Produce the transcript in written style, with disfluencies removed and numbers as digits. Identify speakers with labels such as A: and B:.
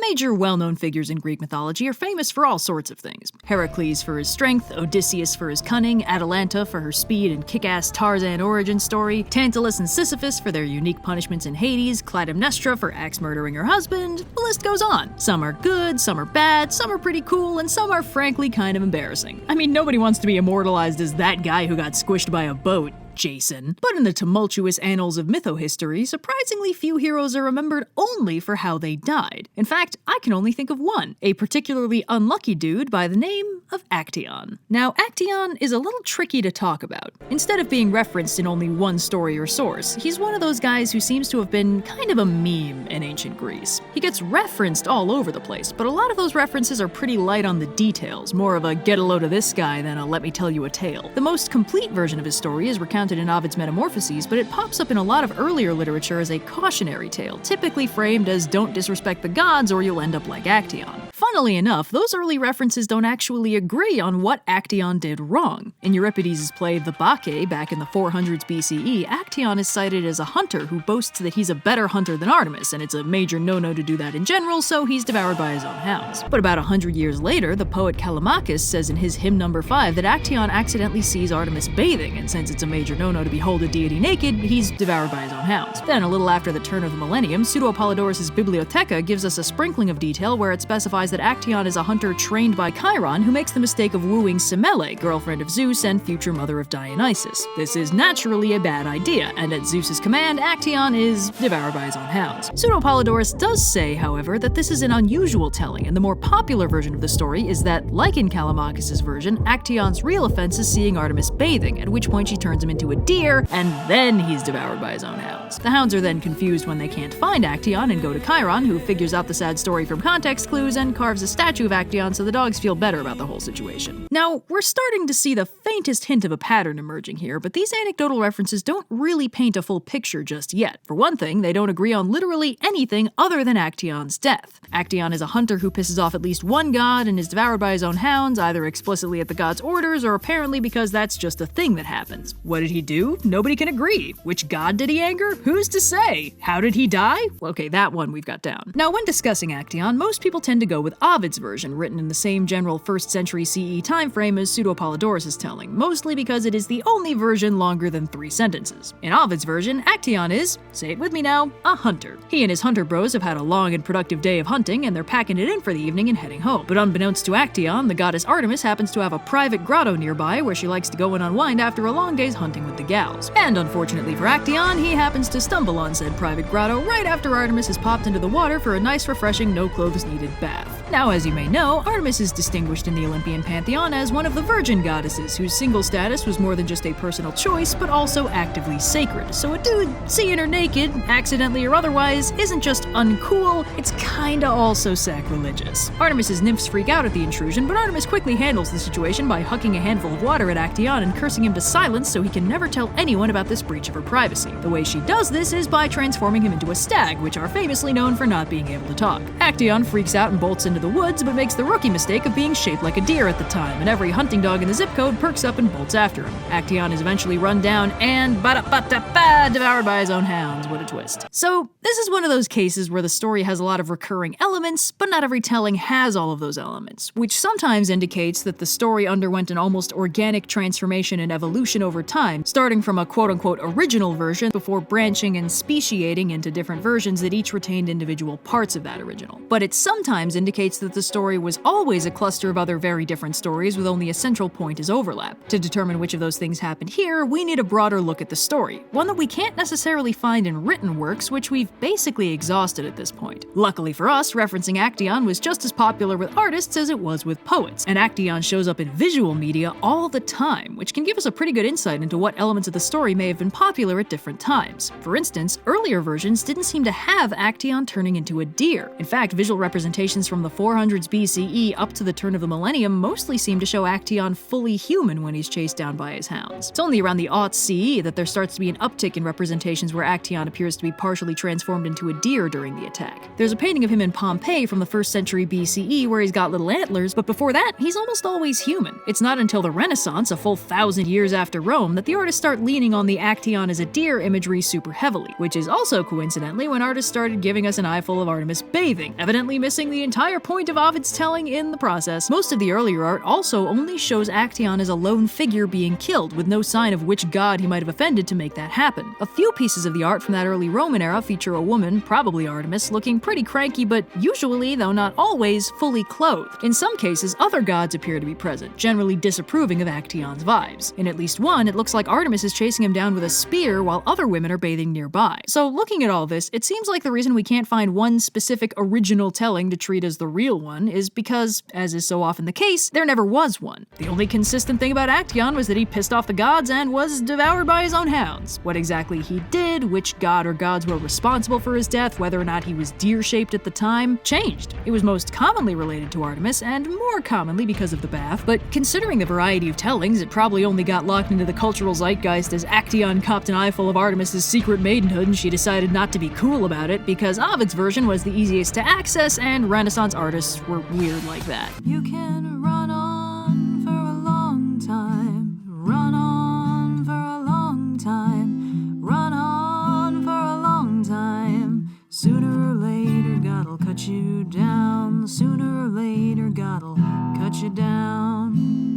A: major well-known figures in Greek mythology are famous for all sorts of things. Heracles for his strength, Odysseus for his cunning, Atalanta for her speed and kick-ass Tarzan origin story, Tantalus and Sisyphus for their unique punishments in Hades, Clytemnestra for axe-murdering her husband. The list goes on. Some are good, some are bad, some are pretty cool, and some are frankly kind of embarrassing. I mean, nobody wants to be immortalized as that guy who got squished by a boat, Jason. But in the tumultuous annals of mytho-history, surprisingly few heroes are remembered only for how they died. In fact, I can only think of one, a particularly unlucky dude by the name of Actaeon. Now, Actaeon is a little tricky to talk about. Instead of being referenced in only one story or source, he's one of those guys who seems to have been kind of a meme in ancient Greece. He gets referenced all over the place, but a lot of those references are pretty light on the details, more of a get a load of this guy than a let me tell you a tale. The most complete version of his story is recounted in Ovid's Metamorphoses, but it pops up in a lot of earlier literature as a cautionary tale, typically framed as don't disrespect the gods or you'll end up like Actaeon. Funnily enough, those early references don't actually agree on what Actaeon did wrong. In Euripides' play The Bacchae back in the 400s BCE, Actaeon is cited as a hunter who boasts that he's a better hunter than Artemis, and it's a major no-no to do that in general, so he's devoured by his own hounds. But about 100 years later, the poet Callimachus says in his hymn number 5 that Actaeon accidentally sees Artemis bathing, and since it's a major no-no to behold a deity naked, he's devoured by his own hounds. Then, a little after the turn of the millennium, Pseudo-Apollodorus' Bibliotheca gives us a sprinkling of detail where it specifies that Actaeon is a hunter trained by Chiron who makes the mistake of wooing Semele, girlfriend of Zeus and future mother of Dionysus. This is naturally a bad idea, and at Zeus's command, Actaeon is devoured by his own hounds. Pseudo-Apollodorus does say, however, that this is an unusual telling, and the more popular version of the story is that, like in Callimachus' version, Actaeon's real offense is seeing Artemis bathing, at which point she turns him into a deer, and then he's devoured by his own hounds. The hounds are then confused when they can't find Actaeon and go to Chiron, who figures out the sad story from context clues and carves a statue of Actaeon so the dogs feel better about the whole situation. Now, we're starting to see the faintest hint of a pattern emerging here, but these anecdotal references don't really paint a full picture just yet. For one thing, they don't agree on literally anything other than Actaeon's death. Actaeon is a hunter who pisses off at least one god and is devoured by his own hounds, either explicitly at the god's orders or apparently because that's just a thing that happens. What did he do? Nobody can agree. Which god did he anger? Who's to say? How did he die? Okay, that one we've got down. Now, when discussing Actaeon, most people tend to go with Ovid's version, written in the same general 1st century CE timeframe as Pseudo-Apollodorus' telling, mostly because it is the only version longer than 3 sentences. In Ovid's version, Actaeon is, say it with me now, a hunter. He and his hunter bros have had a long and productive day of hunting, and they're packing it in for the evening and heading home. But unbeknownst to Actaeon, the goddess Artemis happens to have a private grotto nearby where she likes to go and unwind after a long day's hunting with the gals. And unfortunately for Actaeon, he happens to stumble on said private grotto right after Artemis has popped into the water for a nice, refreshing, no-clothes-needed bath. Now, as you may know, Artemis is distinguished in the Olympian pantheon as one of the virgin goddesses whose single status was more than just a personal choice, but also actively sacred. So a dude seeing her naked, accidentally or otherwise, isn't just uncool, it's kinda also sacrilegious. Artemis's nymphs freak out at the intrusion, but Artemis quickly handles the situation by hucking a handful of water at Actaeon and cursing him to silence so he can never tell anyone about this breach of her privacy. The way she does this is by transforming him into a stag, which are famously known for not being able to talk. Actaeon freaks out and bolts into the woods, but makes the rookie mistake of being shaped like a deer at the time, and every hunting dog in the zip code perks up and bolts after him. Actaeon is eventually run down and devoured by his own hounds. What a twist. So, this is one of those cases where the story has a lot of recurring elements, but not every telling has all of those elements, which sometimes indicates that the story underwent an almost organic transformation and evolution over time, starting from a quote-unquote original version before branching and speciating into different versions that each retained individual parts of that original. But it sometimes indicates that the story was always a cluster of other very different stories with only a central point as overlap. To determine which of those things happened here, we need a broader look at the story, one that we can't necessarily find in written works, which we've basically exhausted at this point. Luckily for us, referencing Actaeon was just as popular with artists as it was with poets, and Actaeon shows up in visual media all the time, which can give us a pretty good insight into what elements of the story may have been popular at different times. For instance, earlier versions didn't seem to have Actaeon turning into a deer. In fact, visual representations from the 400s BCE up to the turn of the millennium mostly seem to show Actaeon fully human when he's chased down by his hounds. It's only around the aughts CE that there starts to be an uptick in representations where Actaeon appears to be partially transformed into a deer during the attack. There's a painting of him in Pompeii from the 1st century BCE where he's got little antlers, but before that, he's almost always human. It's not until the Renaissance, a full 1,000 years after Rome, that the artists start leaning on the Actaeon as a deer imagery super heavily, which is also coincidentally when artists started giving us an eye full of Artemis bathing, evidently missing the entire point of Ovid's telling in the process. Most of the earlier art also only shows Actaeon as a lone figure being killed, with no sign of which god he might have offended to make that happen. A few pieces of the art from that early Roman era feature a woman, probably Artemis, looking pretty cranky but usually, though not always, fully clothed. In some cases, other gods appear to be present, generally disapproving of Actaeon's vibes. In at least one, it looks like Artemis is chasing him down with a spear while other women are bathing nearby. So looking at all this, it seems like the reason we can't find one specific original telling to treat as the real one is because, as is so often the case, there never was one. The only consistent thing about Actaeon was that he pissed off the gods and was devoured by his own hounds. What exactly he did, which god or gods were responsible for his death, whether or not he was deer-shaped at the time, changed. It was most commonly related to Artemis, and more commonly because of the bath, but considering the variety of tellings, it probably only got locked into the cultural zeitgeist as Actaeon copped an eyeful of Artemis's secret maidenhood and she decided not to be cool about it because Ovid's version was the easiest to access and Renaissance artists were weird like that.
B: You can run on for a long time, run on for a long time, run on for a long time. Sooner or later, God'll cut you down. Sooner or later, God'll cut you down.